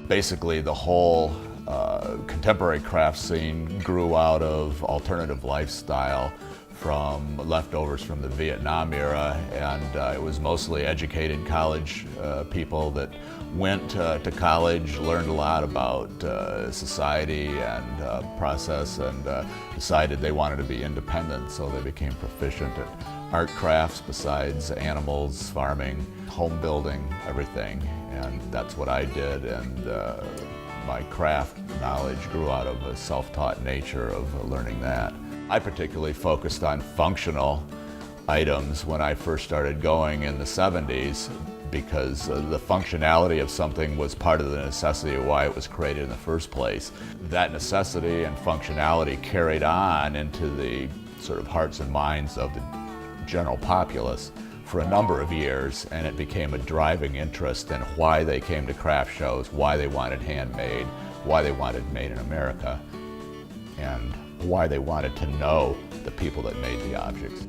Basically, the whole contemporary craft scene grew out of alternative lifestyle from leftovers from the Vietnam era, and it was mostly educated college people that went to college, learned a lot about society and process, and decided they wanted to be independent, so they became proficient at art crafts besides animals, farming, home building, everything. And that's what I did, and my craft knowledge grew out of a self-taught nature of learning that. I particularly focused on functional items when I first started going in the 70s, because the functionality of something was part of the necessity of why it was created in the first place. That necessity and functionality carried on into the sort of hearts and minds of the general populace for a number of years, and it became a driving interest in why they came to craft shows, why they wanted handmade, why they wanted made in America, and why they wanted to know the people that made the objects.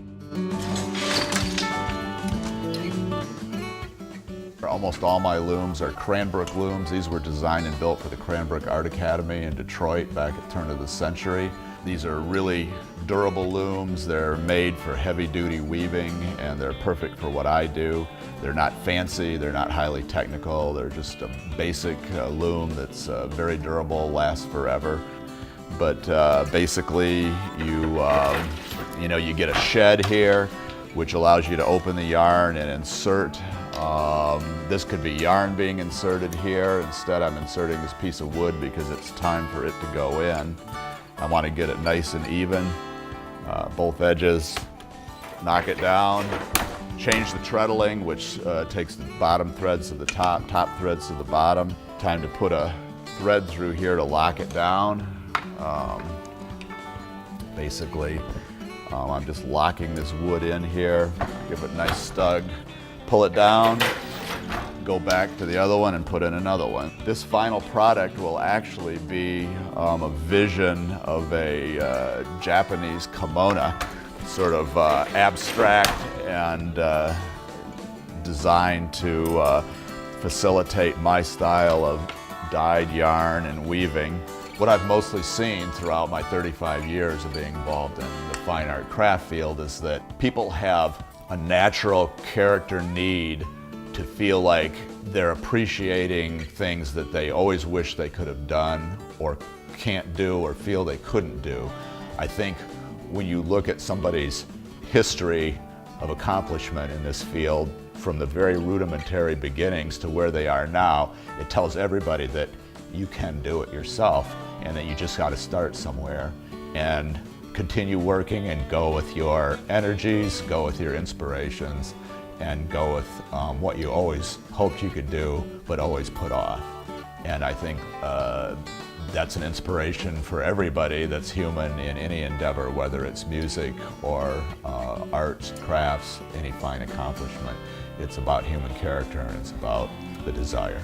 Almost all my looms are Cranbrook looms. These were designed and built for the Cranbrook Art Academy in Detroit back at the turn of the century. These are really durable looms. They're made for heavy-duty weaving, and they're perfect for what I do. They're not fancy, they're not highly technical, they're just a basic loom that's very durable, lasts forever. But basically, you get a shed here, which allows you to open the yarn and insert. This could be yarn being inserted here. Instead, I'm inserting this piece of wood because it's time for it to go in. I want to get it nice and even, both edges, knock it down, change the treadling, which takes the bottom threads to the top threads to the bottom. Time to put a thread through here to lock it down. Basically, I'm just locking this wood in here, give it a nice stug, pull it down, go back to the other one and put in another one. This final product will actually be a vision of a Japanese kimono, sort of abstract and designed to facilitate my style of dyed yarn and weaving. What I've mostly seen throughout my 35 years of being involved in the fine art craft field is that people have a natural character need to feel like they're appreciating things that they always wish they could have done or can't do or feel they couldn't do. I think when you look at somebody's history of accomplishment in this field, from the very rudimentary beginnings to where they are now, it tells everybody that you can do it yourself and that you just got to start somewhere and continue working and go with your energies, go with your inspirations, and go with what you always hoped you could do but always put off. And I think that's an inspiration for everybody that's human in any endeavor, whether it's music or arts, crafts, any fine accomplishment. It's about human character and it's about the desire.